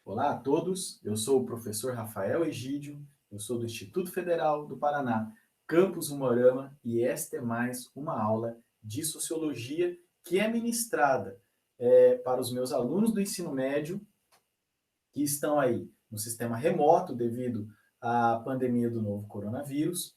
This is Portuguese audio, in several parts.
Olá a todos, eu sou o professor Rafael Egídio, eu sou do Instituto Federal do Paraná, Campus Umuarama, e esta é mais uma aula de Sociologia que é ministrada para os meus alunos do ensino médio que estão aí no sistema remoto devido à pandemia do novo coronavírus.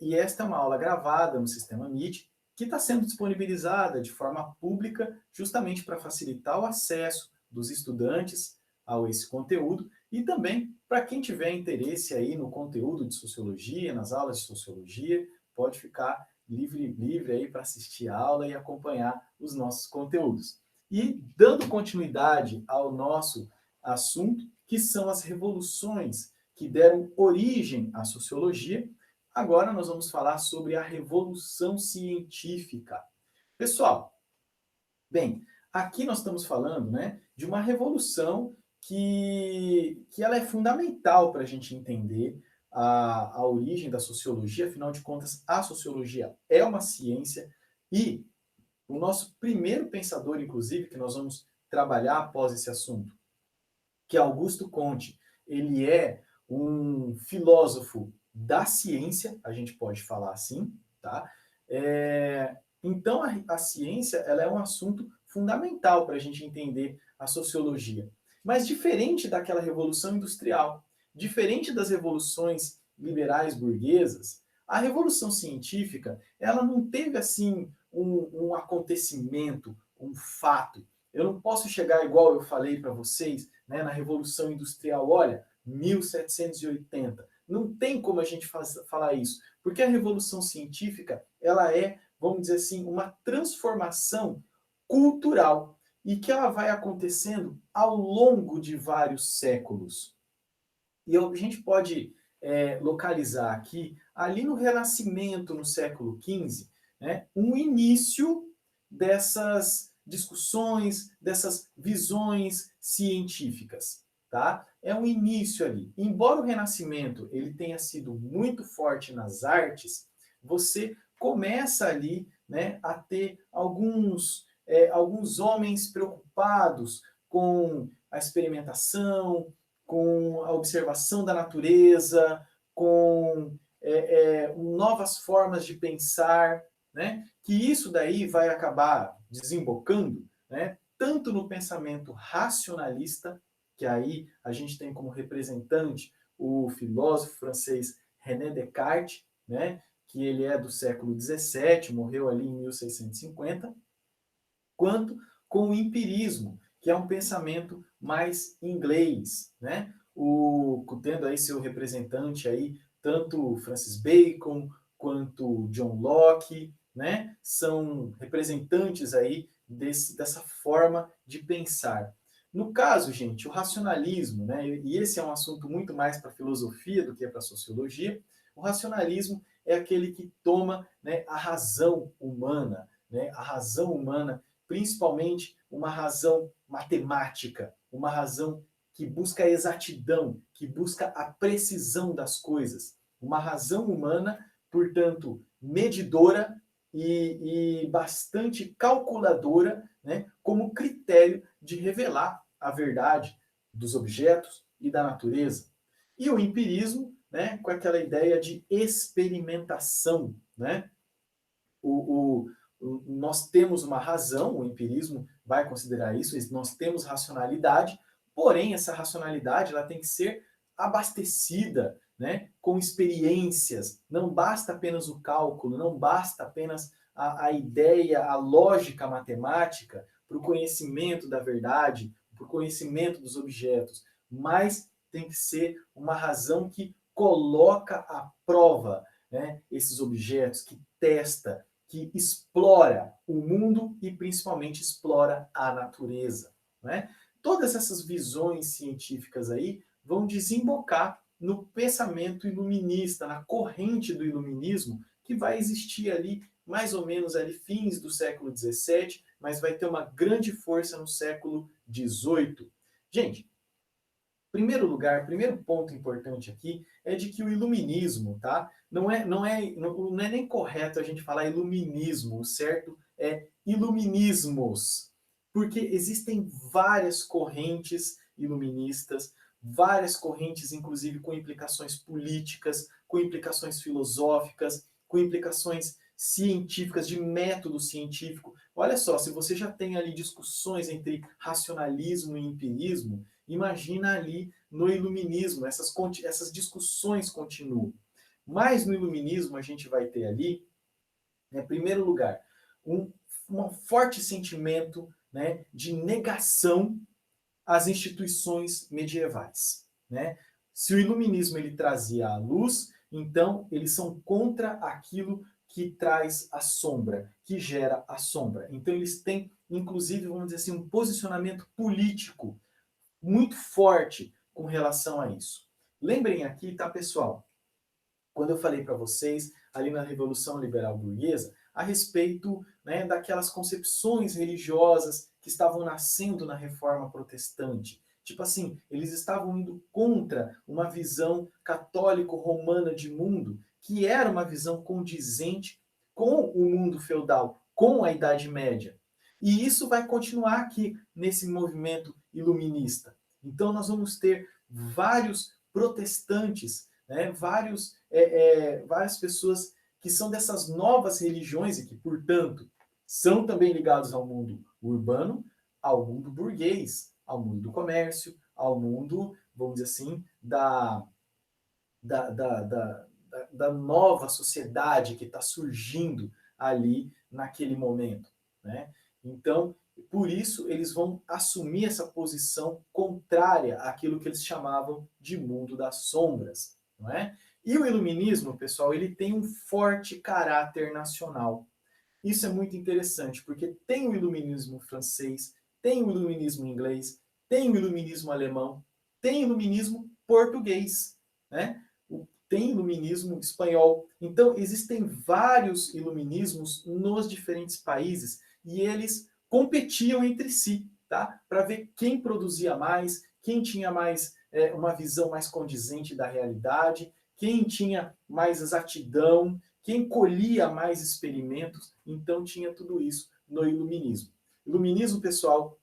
E esta é uma aula gravada no sistema Meet, que está sendo disponibilizada de forma pública justamente para facilitar o acesso dos estudantes a esse conteúdo e também para quem tiver interesse aí no conteúdo de sociologia, nas aulas de sociologia, pode ficar livre aí para assistir a aula e acompanhar os nossos conteúdos. E dando continuidade ao nosso assunto, que são as revoluções que deram origem à sociologia, agora nós vamos falar sobre a revolução científica. Pessoal, bem, aqui nós estamos falando, né, de uma revolução que ela é fundamental para a gente entender a origem da sociologia. Afinal de contas, a sociologia é uma ciência e o nosso primeiro pensador, inclusive, que nós vamos trabalhar após esse assunto, que é Augusto Comte, ele é um filósofo da ciência, a gente pode falar assim, tá? Então, a ciência ela é um assunto fundamental para a gente entender a sociologia. Mas diferente daquela revolução industrial, diferente das revoluções liberais burguesas, a revolução científica ela não teve assim um acontecimento, um fato. Eu não posso chegar igual eu falei para vocês, né, na Revolução Industrial, olha, 1780. Não tem como a gente falar isso, porque a Revolução Científica, ela é, vamos dizer assim, uma transformação cultural e que ela vai acontecendo ao longo de vários séculos. E a gente pode localizar aqui, ali no Renascimento, no século XV, né, um início dessas discussões, dessas visões científicas. Tá? É um início ali. Embora o Renascimento ele tenha sido muito forte nas artes, você começa ali, né, a ter alguns homens preocupados com a experimentação, com a observação da natureza, com novas formas de pensar, né? Que isso daí vai acabar desembocando, né? Tanto no pensamento racionalista, que aí a gente tem como representante o filósofo francês René Descartes, né? Que ele é do século XVII, morreu ali em 1650, quanto com o empirismo, que é um pensamento mais inglês, né? Tendo aí seu representante aí, tanto Francis Bacon quanto John Locke, né? São representantes aí dessa forma de pensar. No caso, gente, o racionalismo, né? E esse é um assunto muito mais para filosofia do que para sociologia. O racionalismo é aquele que toma, né, a razão humana, né? A razão humana, principalmente uma razão matemática, uma razão que busca a exatidão, que busca a precisão das coisas. Uma razão humana, portanto, medidora e bastante calculadora, né, como critério de revelar a verdade dos objetos e da natureza. E o empirismo, né, com aquela ideia de experimentação, né? o, nós temos uma razão, o empirismo vai considerar isso, nós temos racionalidade, porém essa racionalidade ela tem que ser abastecida, né, com experiências. Não basta apenas o cálculo, não basta apenas a ideia, a lógica matemática para o conhecimento da verdade, para o conhecimento dos objetos, mas tem que ser uma razão que coloca à prova, né, esses objetos, que testa, que explora o mundo e principalmente explora a natureza, né? Todas essas visões científicas aí vão desembocar no pensamento iluminista, na corrente do iluminismo, que vai existir ali mais ou menos ali fins do século XVII, mas vai ter uma grande força no século XVIII. Gente, primeiro lugar, primeiro ponto importante aqui é de que o iluminismo, tá? Não é nem correto a gente falar iluminismo, o certo é iluminismos. Porque existem várias correntes iluministas, várias correntes, inclusive com implicações políticas, com implicações filosóficas, com implicações científicas, de método científico. Olha só, se você já tem ali discussões entre racionalismo e empirismo, imagina ali no iluminismo, essas discussões continuam. Mas no iluminismo a gente vai ter ali, em primeiro lugar, um forte sentimento, né, de negação às instituições medievais, né? Se o iluminismo ele trazia a luz, então eles são contra aquilo que traz a sombra, que gera a sombra. Então eles têm, inclusive, vamos dizer assim, um posicionamento político muito forte com relação a isso. Lembrem aqui, tá, pessoal? Quando eu falei para vocês, ali na Revolução Liberal Burguesa, a respeito, né, daquelas concepções religiosas que estavam nascendo na Reforma Protestante. Tipo assim, eles estavam indo contra uma visão católico-romana de mundo, que era uma visão condizente com o mundo feudal, com a Idade Média. E isso vai continuar aqui nesse movimento iluminista. Então nós vamos ter vários protestantes, né, várias pessoas que são dessas novas religiões e que, portanto, são também ligados ao mundo urbano, ao mundo burguês, ao mundo do comércio, ao mundo, vamos dizer assim, da, da, da, da nova sociedade que está surgindo ali naquele momento, né? Então, por isso, eles vão assumir essa posição contrária àquilo que eles chamavam de mundo das sombras, não é? E o iluminismo, pessoal, ele tem um forte caráter nacional. Isso é muito interessante, porque tem o iluminismo francês, tem o iluminismo inglês, tem o iluminismo alemão, tem o iluminismo português, né? Tem iluminismo espanhol. Então, existem vários iluminismos nos diferentes países e eles competiam entre si, tá? Para ver quem produzia mais, quem tinha mais uma visão mais condizente da realidade, quem tinha mais exatidão, quem colhia mais experimentos. Então, tinha tudo isso no iluminismo. Iluminismo, pessoal,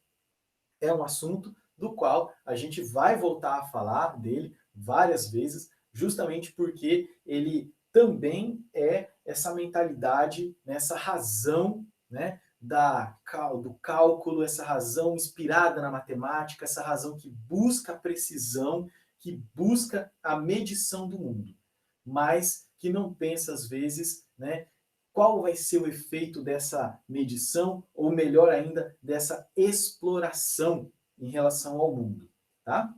é um assunto do qual a gente vai voltar a falar dele várias vezes, justamente porque ele também é essa mentalidade, né, essa razão, né, do cálculo, essa razão inspirada na matemática, essa razão que busca a precisão, que busca a medição do mundo, mas que não pensa às vezes, né, qual vai ser o efeito dessa medição, ou melhor ainda, dessa exploração em relação ao mundo, tá?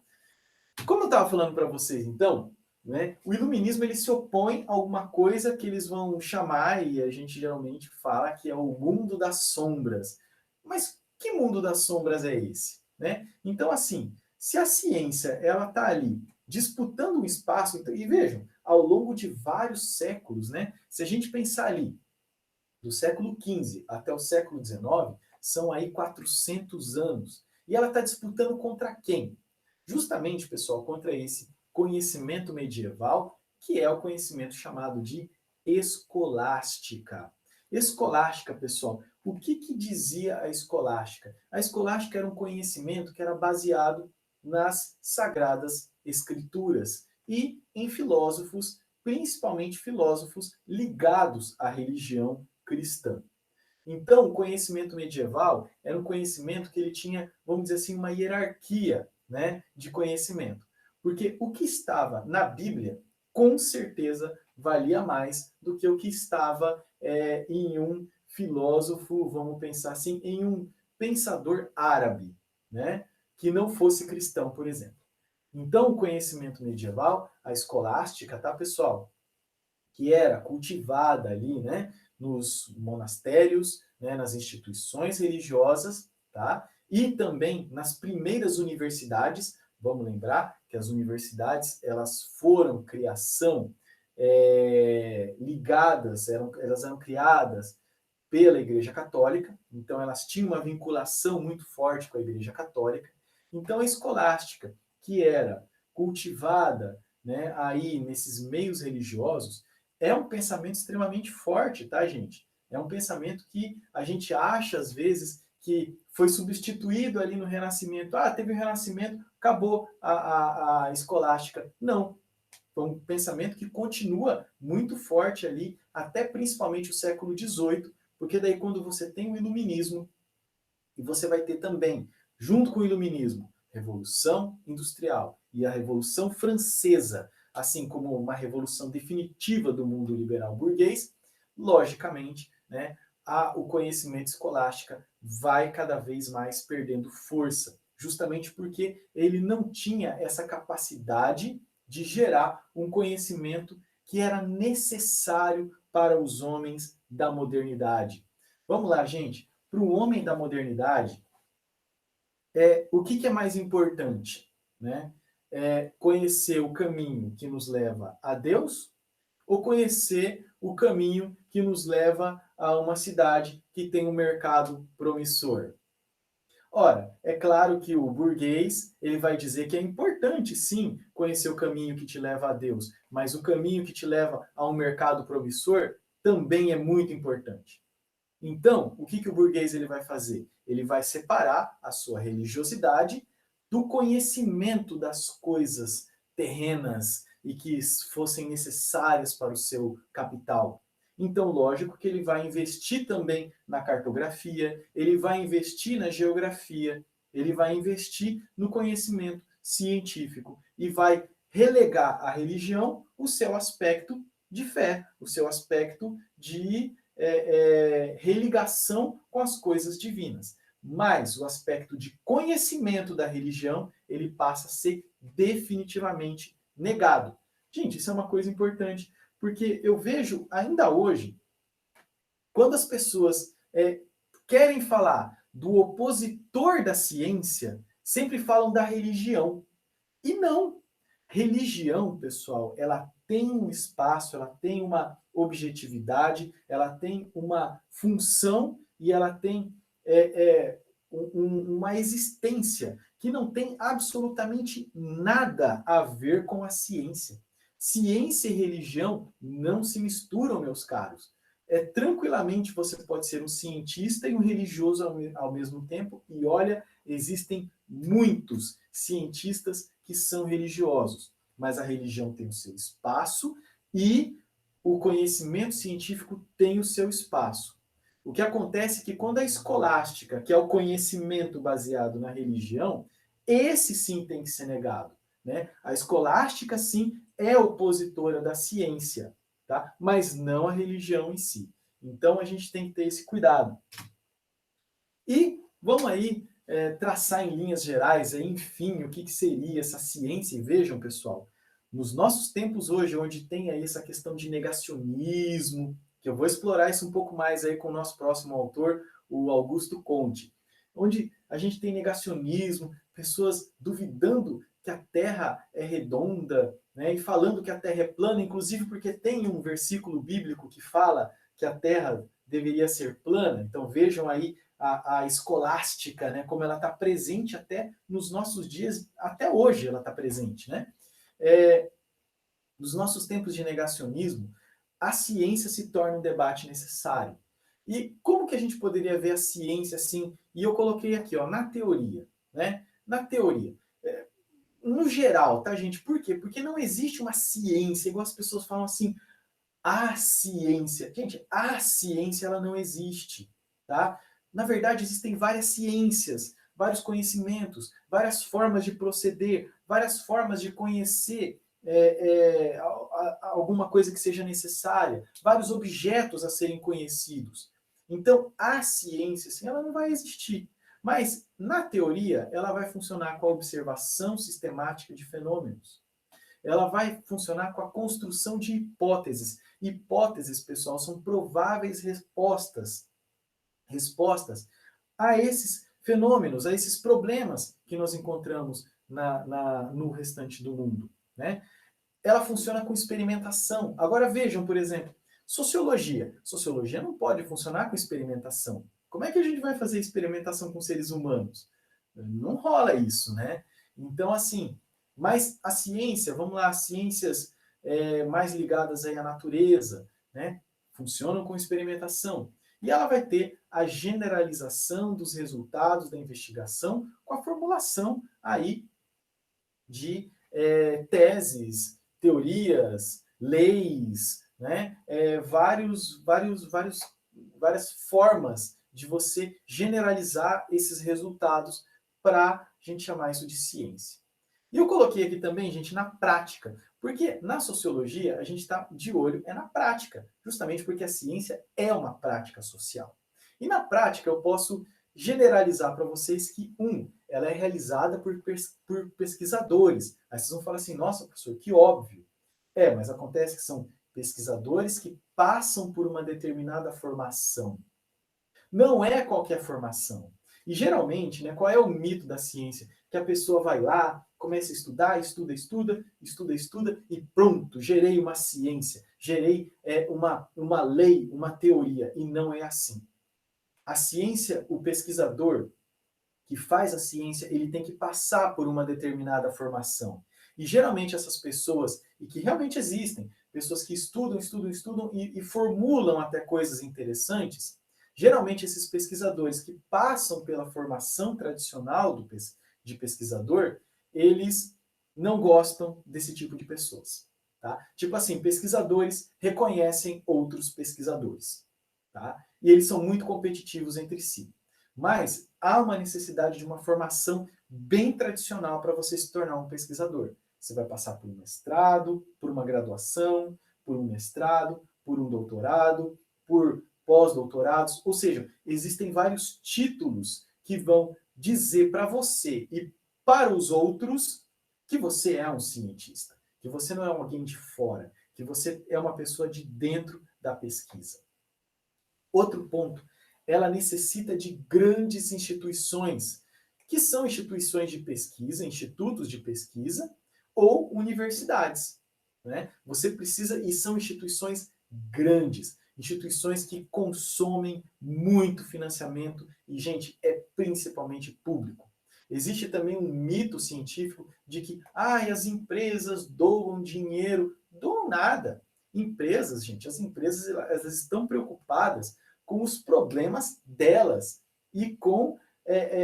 Como eu estava falando para vocês, então, né, o iluminismo ele se opõe a alguma coisa que eles vão chamar, e a gente geralmente fala que é o mundo das sombras. Mas que mundo das sombras é esse? Né? Então, assim, se a ciência ela está ali disputando um espaço, então, e vejam, ao longo de vários séculos, né, se a gente pensar ali, do século XV até o século XIX, são aí 400 anos. E ela está disputando contra quem? Justamente, pessoal, contra esse conhecimento medieval, que é o conhecimento chamado de escolástica. Escolástica, pessoal, o que dizia a escolástica? A escolástica era um conhecimento que era baseado nas sagradas escrituras e em filósofos, principalmente filósofos ligados à religião cristã. Então, o conhecimento medieval era um conhecimento que ele tinha, vamos dizer assim, uma hierarquia, né, de conhecimento. Porque o que estava na Bíblia, com certeza, valia mais do que o que estava em um filósofo, vamos pensar assim, em um pensador árabe, né, que não fosse cristão, por exemplo. Então, o conhecimento medieval, a escolástica, tá, pessoal? Que era cultivada ali, né, nos monastérios, né, nas instituições religiosas, tá? E também nas primeiras universidades. Vamos lembrar que as universidades elas foram criação ligadas, elas eram criadas pela Igreja Católica, então elas tinham uma vinculação muito forte com a Igreja Católica. Então a escolástica, que era cultivada, né, aí nesses meios religiosos, é um pensamento extremamente forte, tá, gente? É um pensamento que a gente acha, às vezes, que foi substituído ali no Renascimento. Ah, teve o Renascimento, acabou a escolástica. Não. Foi um pensamento que continua muito forte ali, até principalmente o século XVIII, porque daí quando você tem o Iluminismo, e você vai ter também, junto com o Iluminismo, Revolução Industrial e a Revolução Francesa, assim como uma revolução definitiva do mundo liberal burguês, logicamente, né, o conhecimento escolástica vai cada vez mais perdendo força, justamente porque ele não tinha essa capacidade de gerar um conhecimento que era necessário para os homens da modernidade. Vamos lá, gente. Para o homem da modernidade, o que é mais importante? Né? Conhecer o caminho que nos leva a Deus ou conhecer o caminho que nos leva a uma cidade que tem um mercado promissor? Ora, é claro que o burguês ele vai dizer que é importante, sim, conhecer o caminho que te leva a Deus, mas o caminho que te leva a um mercado promissor também é muito importante. Então, o que o burguês ele vai fazer? Ele vai separar a sua religiosidade do conhecimento das coisas terrenas e que fossem necessárias para o seu capital. Então, lógico que ele vai investir também na cartografia, ele vai investir na geografia, ele vai investir no conhecimento científico e vai relegar à religião o seu aspecto de fé, o seu aspecto de religação com as coisas divinas. Mas o aspecto de conhecimento da religião, ele passa a ser definitivamente negado. Gente, isso é uma coisa importante, porque eu vejo ainda hoje, quando as pessoas querem falar do opositor da ciência, sempre falam da religião. E não. Religião, pessoal, ela tem um espaço, ela tem uma objetividade, ela tem uma função e ela tem uma existência que não tem absolutamente nada a ver com a ciência. Ciência e religião não se misturam, meus caros. Tranquilamente você pode ser um cientista e um religioso ao mesmo tempo, e olha, existem muitos cientistas que são religiosos, mas a religião tem o seu espaço e o conhecimento científico tem o seu espaço. O que acontece é que quando a escolástica, que é o conhecimento baseado na religião, esse sim tem que ser negado. Né? A escolástica, sim, é opositora da ciência, tá? Mas não a religião em si. Então a gente tem que ter esse cuidado. E vamos aí traçar em linhas gerais, enfim, o que seria essa ciência. E vejam, pessoal, nos nossos tempos hoje, onde tem aí essa questão de negacionismo, que eu vou explorar isso um pouco mais aí com o nosso próximo autor, o Augusto Conte, onde a gente tem negacionismo, pessoas duvidando que a Terra é redonda, né, e falando que a Terra é plana, inclusive porque tem um versículo bíblico que fala que a Terra deveria ser plana. Então vejam aí a escolástica, né, como ela está presente até nos nossos dias, até hoje ela está presente. Né? Nos nossos tempos de negacionismo, a ciência se torna um debate necessário. E como que a gente poderia ver a ciência assim? E eu coloquei aqui, ó, na teoria. Né? Na teoria. No geral, tá, gente? Por quê? Porque não existe uma ciência, igual as pessoas falam assim, a ciência. Gente, a ciência ela não existe, tá? Na verdade, existem várias ciências, vários conhecimentos, várias formas de proceder, várias formas de conhecer alguma coisa que seja necessária, vários objetos a serem conhecidos. Então, a ciência, assim, ela não vai existir. Mas, na teoria, ela vai funcionar com a observação sistemática de fenômenos. Ela vai funcionar com a construção de hipóteses. Hipóteses, pessoal, são prováveis respostas a esses fenômenos, a esses problemas que nós encontramos no restante do mundo. Né? Ela funciona com experimentação. Agora vejam, por exemplo, sociologia. Sociologia não pode funcionar com experimentação. Como é que a gente vai fazer experimentação com seres humanos? Não rola isso, né? Então, assim, mas a ciência, vamos lá, as ciências mais ligadas aí à natureza, né? Funcionam com experimentação. E ela vai ter a generalização dos resultados da investigação com a formulação aí de teses, teorias, leis, né? Várias formas de você generalizar esses resultados para a gente chamar isso de ciência. E eu coloquei aqui também, gente, na prática, porque na sociologia a gente está de olho na prática, justamente porque a ciência é uma prática social. E na prática eu posso generalizar para vocês que, ela é realizada por pesquisadores. Aí vocês vão falar assim, nossa, professor, que óbvio. Mas acontece que são pesquisadores que passam por uma determinada formação. Não é qualquer formação. E geralmente, né, qual é o mito da ciência? Que a pessoa vai lá, começa a estudar, estuda e pronto, gerei uma ciência, gerei uma lei, uma teoria. E não é assim. A ciência, o pesquisador que faz a ciência, ele tem que passar por uma determinada formação. E geralmente essas pessoas, e que realmente existem, pessoas que estudam e formulam até coisas interessantes, geralmente esses pesquisadores que passam pela formação tradicional de pesquisador, eles não gostam desse tipo de pessoas. Tá? Tipo assim, pesquisadores reconhecem outros pesquisadores. Tá? E eles são muito competitivos entre si. Mas há uma necessidade de uma formação bem tradicional para você se tornar um pesquisador. Você vai passar por um mestrado, por uma graduação, por um mestrado, por um doutorado, por pós-doutorados, ou seja, existem vários títulos que vão dizer para você e para os outros que você é um cientista, que você não é alguém de fora, que você é uma pessoa de dentro da pesquisa. Outro ponto, ela necessita de grandes instituições, que são instituições de pesquisa, institutos de pesquisa ou universidades. Né? Você precisa, e são instituições grandes, instituições que consomem muito financiamento e, gente, é principalmente público. Existe também um mito científico de que as empresas doam dinheiro. Doam nada. Empresas, gente, as empresas elas estão preocupadas com os problemas delas e com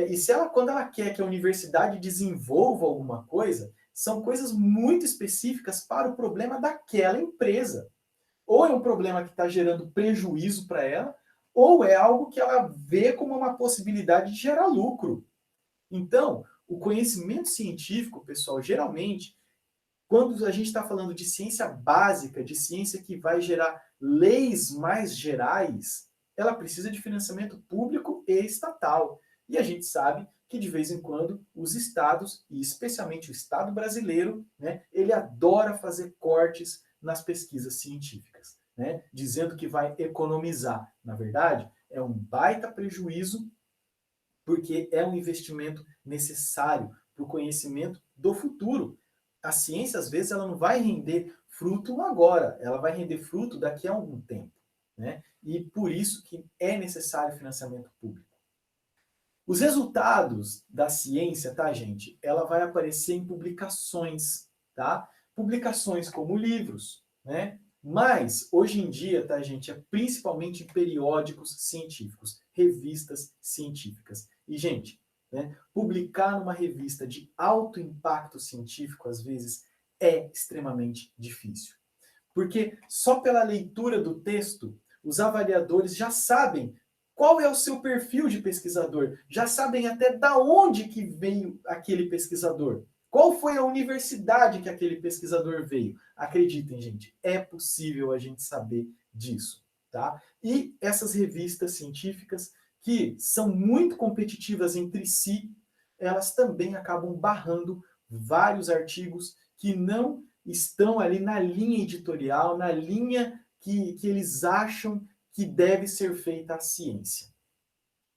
e se ela, quando ela quer que a universidade desenvolva alguma coisa, são coisas muito específicas para o problema daquela empresa. Ou é um problema que está gerando prejuízo para ela, ou é algo que ela vê como uma possibilidade de gerar lucro. Então, o conhecimento científico, pessoal, geralmente, quando a gente está falando de ciência básica, de ciência que vai gerar leis mais gerais, ela precisa de financiamento público e estatal. E a gente sabe que, de vez em quando, os estados, e especialmente o Estado brasileiro, né, ele adora fazer cortes nas pesquisas científicas, né, dizendo que vai economizar. Na verdade, é um baita prejuízo, porque é um investimento necessário para o conhecimento do futuro. A ciência, às vezes, ela não vai render fruto agora, ela vai render fruto daqui a algum tempo. Né? E por isso que é necessário financiamento público. Os resultados da ciência, tá, gente? Ela vai aparecer em publicações, tá? Publicações como livros, né? Mas, hoje em dia, tá, gente, é principalmente em periódicos científicos, revistas científicas. E, gente, né, publicar numa revista de alto impacto científico, às vezes, é extremamente difícil. Porque só pela leitura do texto, os avaliadores já sabem qual é o seu perfil de pesquisador, já sabem até da onde que veio aquele pesquisador. Qual foi a universidade que aquele pesquisador veio? Acreditem, gente, é possível a gente saber disso, tá? E essas revistas científicas, que são muito competitivas entre si, elas também acabam barrando vários artigos que não estão ali na linha editorial, na linha que eles acham que deve ser feita a ciência.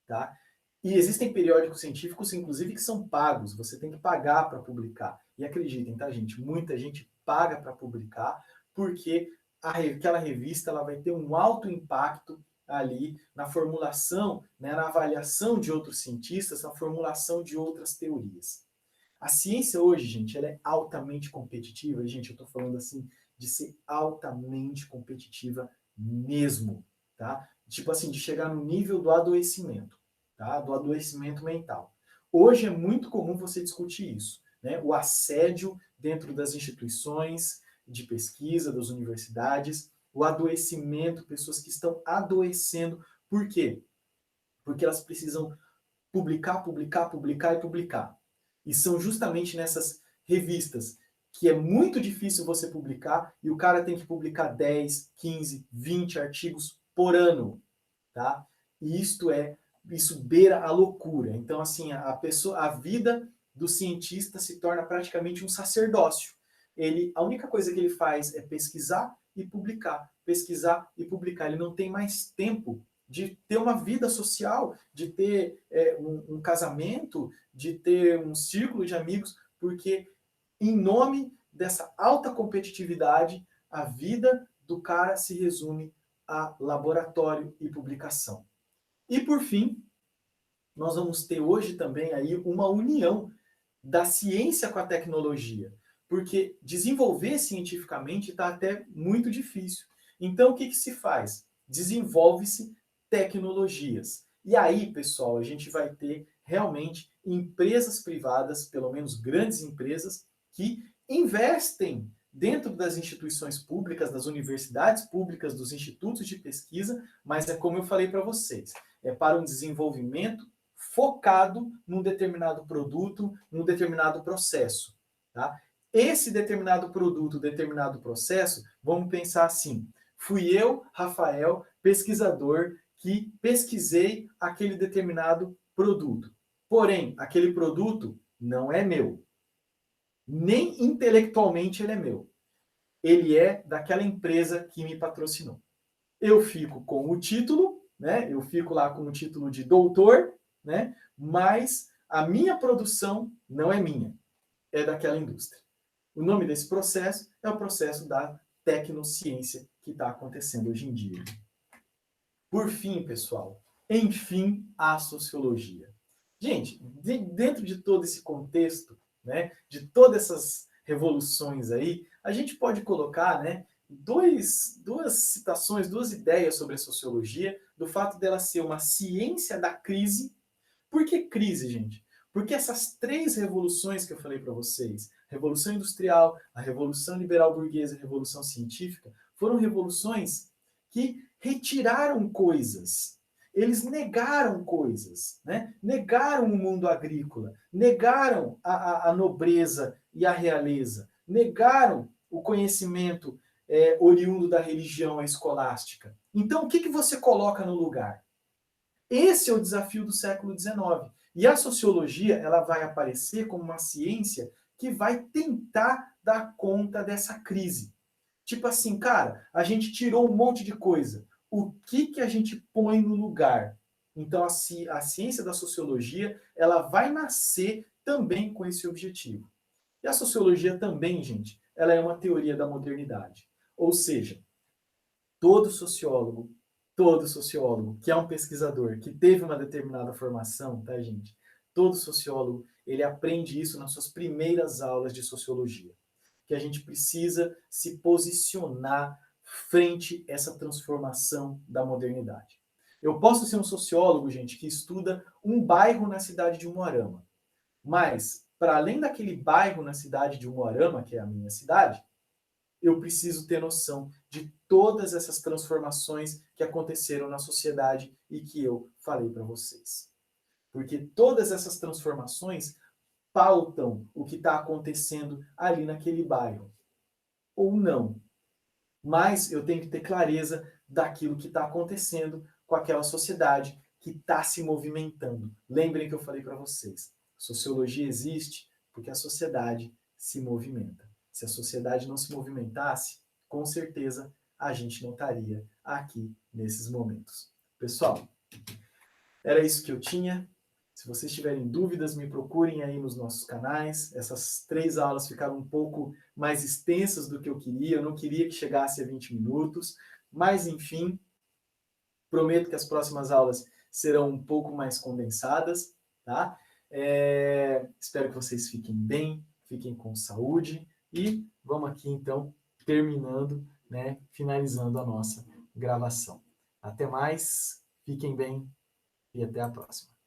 Tá? E existem periódicos científicos, inclusive, que são pagos. Você tem que pagar para publicar. E acreditem, tá, gente? Muita gente paga para publicar porque aquela revista ela vai ter um alto impacto ali na formulação, né, na avaliação de outros cientistas, na formulação de outras teorias. A ciência hoje, gente, ela é altamente competitiva. E, gente, eu estou falando assim de ser altamente competitiva mesmo, tá? tipo assim, de chegar no nível do adoecimento, tá? Do adoecimento mental. Hoje é muito comum você discutir isso, né? O assédio dentro das instituições de pesquisa, das universidades, o adoecimento, pessoas que estão adoecendo. Por quê? Porque elas precisam publicar, publicar, publicar e publicar. E são justamente nessas revistas que é muito difícil você publicar e o cara tem que publicar 10, 15, 20 artigos por ano, tá? E isso beira a loucura. Então, assim, a vida do cientista se torna praticamente um sacerdócio. A única coisa que ele faz é pesquisar e publicar. Ele não tem mais tempo de ter uma vida social, de ter um casamento, de ter um círculo de amigos, porque em nome dessa alta competitividade, a vida do cara se resume a laboratório e publicação. E por fim, nós vamos ter hoje também aí uma união da ciência com a tecnologia, porque desenvolver cientificamente está até muito difícil. Então, o que se faz? Desenvolve-se tecnologias. E aí, pessoal, a gente vai ter realmente empresas privadas, pelo menos grandes empresas, que investem dentro das instituições públicas, das universidades públicas, dos institutos de pesquisa, mas é como eu falei para vocês, é para um desenvolvimento focado num determinado produto, num determinado processo. Tá? Esse determinado produto, determinado processo, vamos pensar assim, fui eu, Rafael, pesquisador, que pesquisei aquele determinado produto. Porém, aquele produto não é meu. Nem intelectualmente ele é meu. Ele é daquela empresa que me patrocinou. Eu fico com o título, né? Eu fico lá com o título de doutor, né? Mas a minha produção não é minha, é daquela indústria. O nome desse processo é o processo da tecnociência que está acontecendo hoje em dia. Por fim, pessoal, enfim, a sociologia. Gente, dentro de todo esse contexto, né, de todas essas revoluções aí, a gente pode colocar, né, duas citações, duas ideias sobre a sociologia, do fato dela ser uma ciência da crise. Por que crise, gente? Porque essas três revoluções que eu falei para vocês, Revolução Industrial, a Revolução Liberal Burguesa e a Revolução Científica, foram revoluções que retiraram coisas. Eles negaram coisas, né? Negaram o mundo agrícola, negaram a nobreza e a realeza, negaram o conhecimento oriundo da religião escolástica. Então, o que você coloca no lugar? Esse é o desafio do século XIX. E a sociologia ela vai aparecer como uma ciência que vai tentar dar conta dessa crise. Tipo assim, cara, a gente tirou um monte de coisa. O que a gente põe no lugar? Então, a ciência da sociologia ela vai nascer também com esse objetivo. E a sociologia também, gente, ela é uma teoria da modernidade. Ou seja, todo sociólogo que é um pesquisador, que teve uma determinada formação, tá, gente? Todo sociólogo, ele aprende isso nas suas primeiras aulas de sociologia. Que a gente precisa se posicionar frente a essa transformação da modernidade. Eu posso ser um sociólogo, gente, que estuda um bairro na cidade de Umuarama. Mas, para além daquele bairro na cidade de Umuarama, que é a minha cidade, eu preciso ter noção de todas essas transformações que aconteceram na sociedade e que eu falei para vocês. Porque todas essas transformações pautam o que está acontecendo ali naquele bairro. Ou não. Mas eu tenho que ter clareza daquilo que está acontecendo com aquela sociedade que está se movimentando. Lembrem que eu falei para vocês. Sociologia existe porque a sociedade se movimenta. Se a sociedade não se movimentasse, com certeza a gente não estaria aqui nesses momentos. Pessoal, era isso que eu tinha. Se vocês tiverem dúvidas, me procurem aí nos nossos canais. Essas 3 aulas ficaram um pouco mais extensas do que eu queria. Eu não queria que chegasse a 20 minutos. Mas, enfim, prometo que as próximas aulas serão um pouco mais condensadas, tá? Espero que vocês fiquem bem, fiquem com saúde. E vamos aqui, então, terminando, né, finalizando a nossa gravação. Até mais, fiquem bem e até a próxima.